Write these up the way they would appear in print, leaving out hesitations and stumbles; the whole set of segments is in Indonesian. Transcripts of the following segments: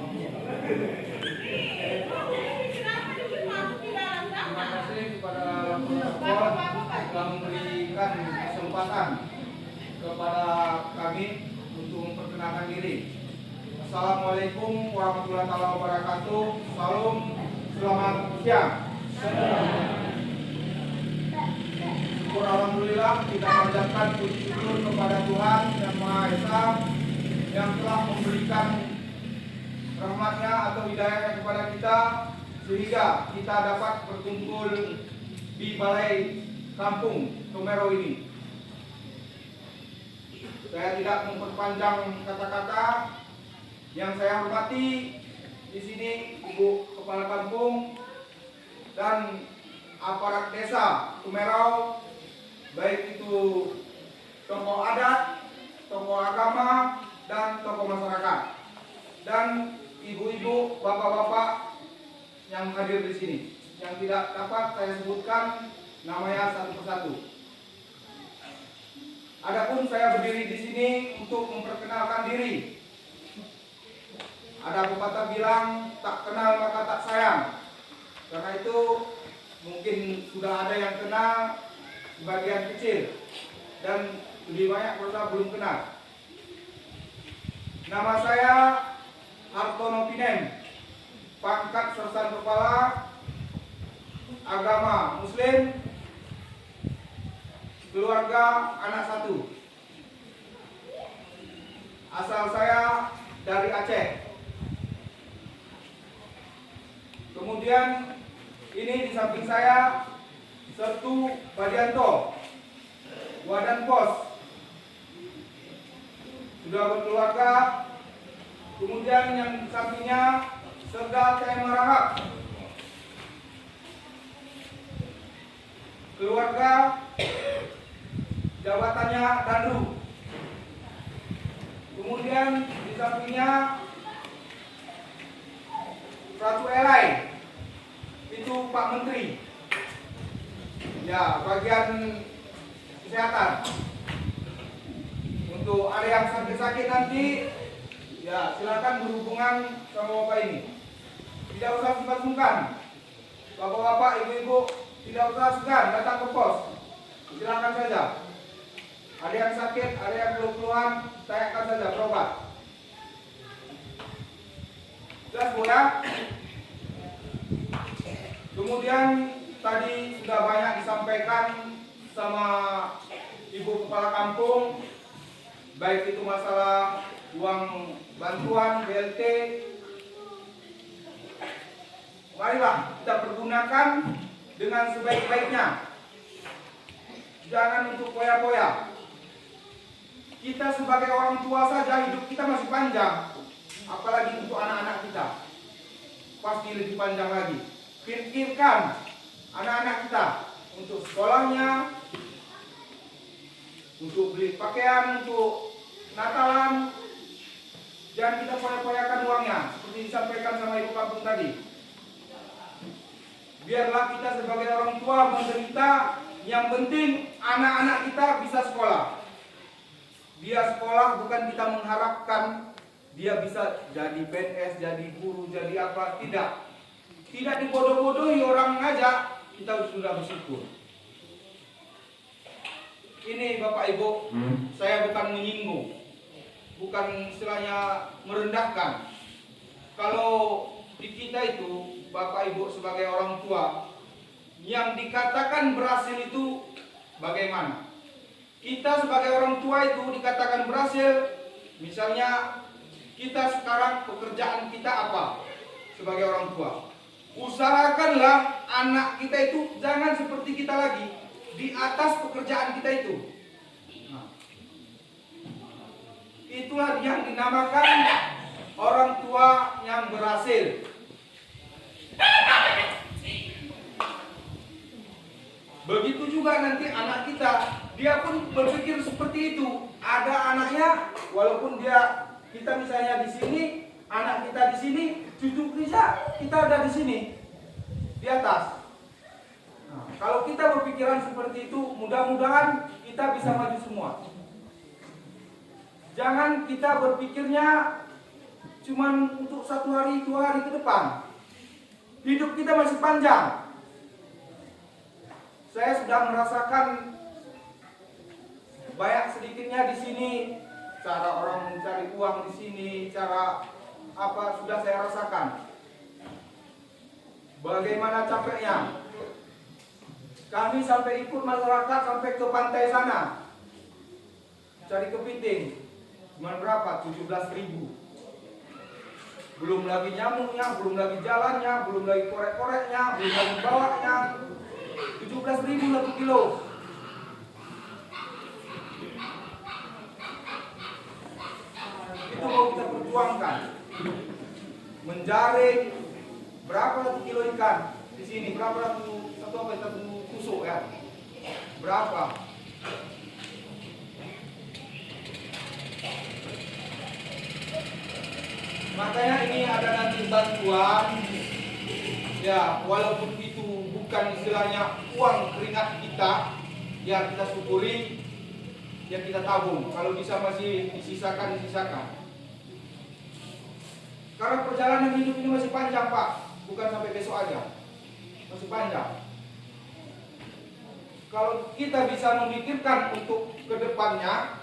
Terima kasih kepada Bapak telah memberikan kesempatan kepada kami untuk memperkenalkan diri. Assalamualaikum warahmatullahi wabarakatuh. Salam, selamat siang. Syukur alhamdulillah, kita panjatkan puji syukur kepada Tuhan Yang Maha Esa yang telah memberikan rahmatnya atau hidayahnya kepada kita sehingga kita dapat berkumpul di balai kampung Tomero ini. Saya tidak memperpanjang kata-kata. Yang saya hormati di sini Ibu Kepala Kampung dan aparat desa Tomero, baik itu tokoh adat, tokoh agama, dan tokoh masyarakat, dan ibu-ibu, bapak-bapak yang hadir di sini. Yang tidak dapat saya sebutkan namanya satu persatu. Adapun saya berdiri di sini untuk memperkenalkan diri. Ada pepatah bilang, tak kenal maka tak sayang. Karena itu mungkin sudah ada yang kenal sebagian kecil, dan lebih banyak mereka belum kenal. Nama saya Hartono Pinem, pangkat sersan kepala, agama Muslim, keluarga anak satu. Asal saya dari Aceh. Kemudian ini di samping saya Sertu Badianto, Wadan Pos, sudah berkeluarga. Kemudian yang di sampingnya Serda TM Marahap, keluarga, jabatannya Dandu. Kemudian di sampingnya Ratu Elai, itu Pak Menteri, ya, bagian kesehatan. Untuk ada yang sakit-sakit nanti, ya silakan berhubungan sama bapak ini. Tidak usah sungkan-sungkan, bapak-bapak, ibu-ibu, tidak usah segan datang ke pos. Silakan saja. Ada yang sakit, ada yang keluhan, tanyakan saja, berobat. Jelas Bu ya? Kemudian tadi sudah banyak disampaikan sama Ibu Kepala Kampung, baik itu masalah uang bantuan BLT. Marilah kita pergunakan dengan sebaik-baiknya. Jangan untuk poya-poya. Kita sebagai orang tua saja hidup kita masih panjang, apalagi untuk anak-anak kita. Pasti lebih panjang lagi. Pikirkan anak-anak kita untuk sekolahnya, untuk beli pakaian, untuk Natalan. Jangan kita poya-poyakan uangnya, seperti disampaikan sama Ibu Kampung tadi. Biarlah kita sebagai orang tua menderita, yang penting anak-anak kita bisa sekolah. Dia sekolah bukan kita mengharapkan dia bisa jadi PNS, jadi guru, jadi apa, tidak. Tidak dibodoh-bodohi orang aja, kita sudah bersyukur. Ini Bapak Ibu, saya bukan menyinggung, bukan istilahnya merendahkan. Kalau di kita itu, Bapak Ibu sebagai orang tua, yang dikatakan berhasil itu bagaimana? Kita sebagai orang tua itu dikatakan berhasil, misalnya kita sekarang pekerjaan kita apa sebagai orang tua? Usahakanlah anak kita itu jangan seperti kita lagi, di atas pekerjaan kita itu. Nah, itulah yang dinamakan orang tua yang berhasil. Begitu juga nanti anak kita, dia pun berpikir seperti itu. Ada anaknya, walaupun kita misalnya di sini, anak kita di sini, cucu kita ada di sini, di atas. Nah, kalau kita berpikiran seperti itu, mudah-mudahan kita bisa maju semua. Jangan kita berpikirnya cuman untuk 1 hari 2 hari ke depan. Hidup kita masih panjang. Saya sudah merasakan banyak sedikitnya di sini, cara orang mencari uang di sini, cara apa sudah saya rasakan. Bagaimana capeknya. Kami sampai ikut masyarakat sampai ke pantai sana, cari kepiting. Cuma berapa? 17.000. Belum lagi nyamuknya, belum lagi jalannya, belum lagi korek-koreknya, belum lagi bawanya. 17.000 1 kilo. Itu mau kita perjuangkan. Menjaring berapa 1 kilo ikan di sini? Berapa satu tusuk ya? Berapa? Makanya ini ada nanti bantuan. Ya, walaupun itu bukan istilahnya uang keringat kita, ya kita syukuri, ya kita tabung. Kalau bisa masih disisakan. Karena perjalanan hidup ini masih panjang, Pak. Bukan sampai besok aja. Masih panjang. Kalau kita bisa memikirkan untuk kedepannya,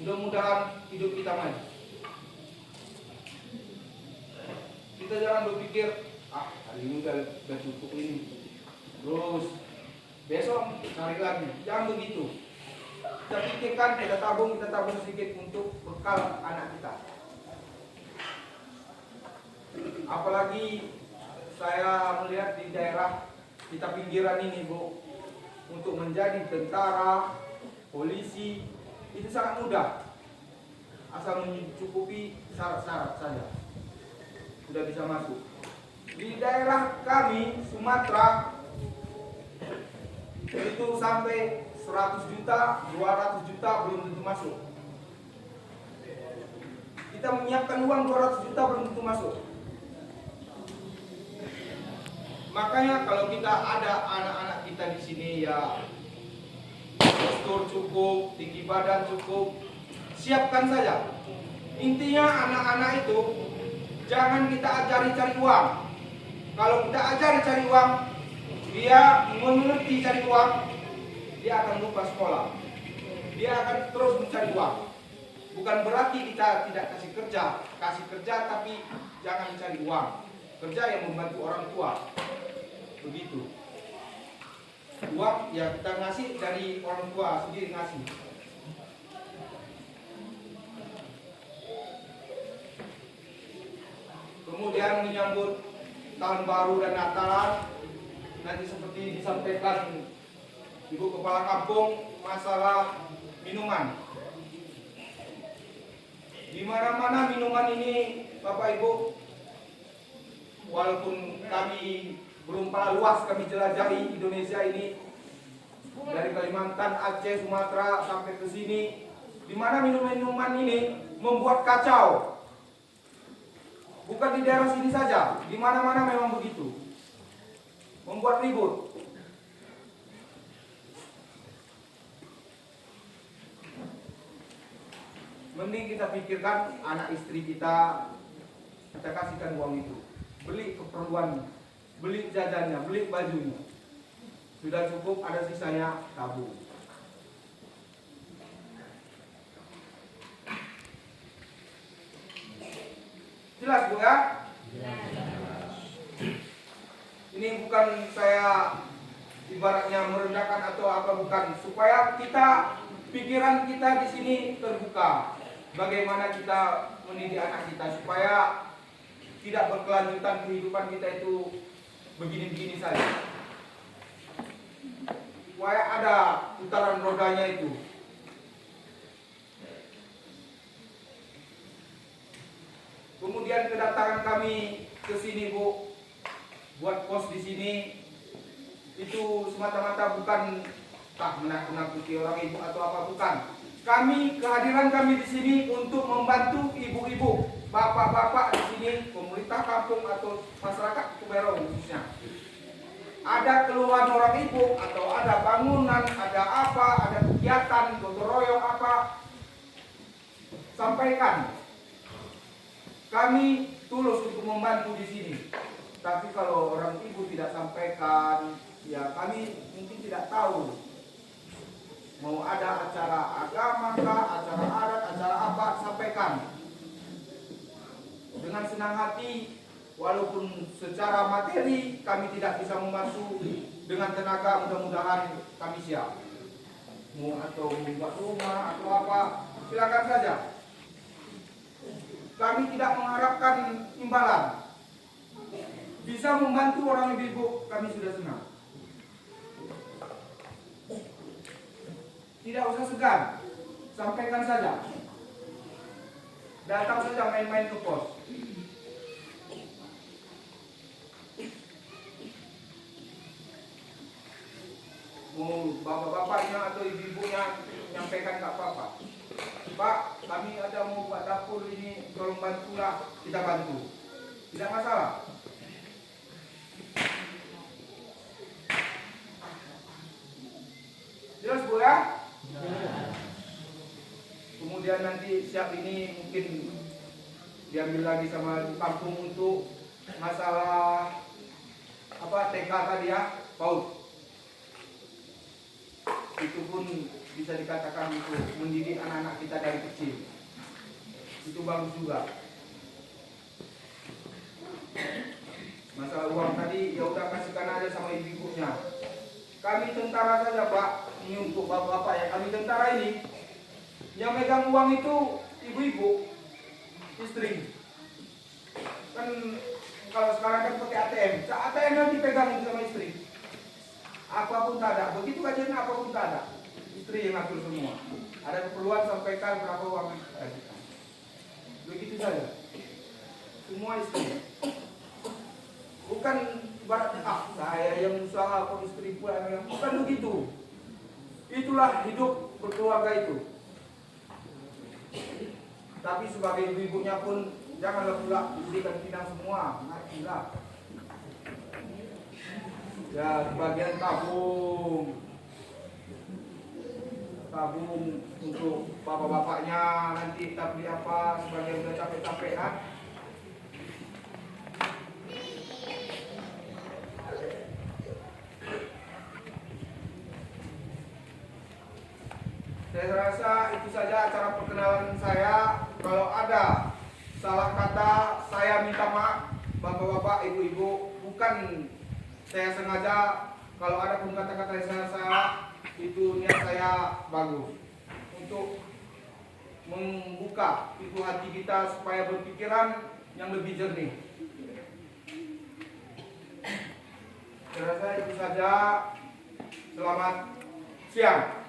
mudah-mudahan hidup kita maju. Kita jangan berpikir, hari ini udah cukup ini, terus besok cari lagi. Jangan begitu. Kita pikirkan, kita tabung sedikit untuk bekal anak kita. Apalagi saya melihat di daerah kita pinggiran ini, Bu, untuk menjadi tentara, polisi itu sangat mudah, asal mencukupi syarat-syarat saja sudah bisa masuk. Di daerah kami Sumatera itu sampai 100 juta, 200 juta belum tentu masuk. Kita menyiapkan uang 200 juta belum tentu masuk. Makanya kalau kita ada anak-anak kita di sini ya postur cukup, tinggi badan cukup, siapkan saja. Intinya anak-anak itu jangan kita ajari cari uang. Kalau kita ajari cari uang, dia mengerti cari uang, dia akan lupa sekolah. Dia akan terus mencari uang. Bukan berarti kita tidak kasih kerja tapi jangan cari uang. Kerja yang membantu orang tua. Begitu. Uang ya kita ngasih dari orang tua sendiri ngasih. Kemudian menyambut tahun baru dan Natalan, nanti seperti disampaikan Ibu Kepala Kampung masalah minuman. Di mana-mana minuman ini, Bapak Ibu, walaupun kami belum pernah luas kami jelajahi Indonesia ini, dari Kalimantan, Aceh, Sumatera sampai ke sini, di mana minuman ini membuat kacau. Bukan di daerah sini saja, di mana-mana memang begitu. Membuat ribut. Mending kita pikirkan anak istri kita kasihkan uang itu. Beli keperluannya, beli jajannya, beli bajunya. Sudah cukup, ada sisanya tabung. Jelas, Bu, ya? Ini bukan saya ibaratnya merendahkan atau apa, bukan. Supaya kita, pikiran kita di sini terbuka. Bagaimana kita mendidik anak kita supaya tidak berkelanjutan kehidupan kita itu begini-begini saja. Supaya ada putaran rodanya itu. Kemudian kedatangan kami ke sini, Bu, buat pos di sini itu semata-mata bukan menakut-nakuti orang ibu atau apa, bukan. Kehadiran kami di sini untuk membantu ibu-ibu, bapak-bapak di sini, pemerintah kampung atau masyarakat Kebayoran khususnya. Ada keluhan orang ibu atau ada bangunan, ada apa, ada kegiatan, gotong royong apa, sampaikan. kami tulus untuk membantu di sini. Tapi kalau orang ibu tidak sampaikan, ya kami mungkin tidak tahu. Mau ada acara agama kah, acara adat, acara apa, sampaikan. Dengan senang hati, walaupun secara materi kami tidak bisa membantu, dengan tenaga mudah-mudahan kami siap. Mau atau membuat rumah atau apa, silakan saja. Kami tidak mengharapkan imbalan. Bisa membantu orang ibu, kami sudah senang. Tidak usah segan, sampaikan saja. Datang saja main-main ke pos. Mau bapak-bapaknya atau ibu-ibunya menyampaikan nggak apa-apa. Pak, kami ada mau buat dapur ini, tolong bantulah, kita bantu. Tidak masalah. Jelas Bu ya? Kemudian nanti siap ini mungkin diambil lagi sama kampung untuk masalah apa TK tadi ya, PAUD. Itu pun bisa dikatakan untuk mendidik anak-anak kita dari kecil. Itu bagus juga. Masalah uang tadi ya udah kasihkan aja sama ibu-ibunya. Kami tentara saja Pak, ini untuk bapak-bapak ya. Kami tentara ini yang megang uang itu ibu-ibu, istri. Kan kalau sekarang kan pakai ATM, ATM nanti pegang itu sama istri. Apapun tak ada, begitu kajian apapun tak ada. Istri yang ngatur semua. Ada keperluan sampaikan berapa uang kita. Begitu saja. Semua istri. Bukan ibaratnya saya yang usaha atau istri pula yang bukan begitu. Itulah hidup berkeluarga itu. Tapi sebagai ibu-ibunya pun janganlah pula diberikan pinang semua, ngertilah. Ya, bagian tabung untuk bapak-bapaknya nanti kita beli apa, sebagian udah capek-capek kan. Saya rasa itu saja acara perkenalan saya. Kalau ada salah kata, saya minta maaf bapak-bapak, ibu-ibu. Bukan saya sengaja. Kalau ada pun kata-kata yang salah, itu niat saya bagus untuk membuka pintu hati kita supaya berpikiran yang lebih jernih. Saya rasa itu saja. Selamat siang.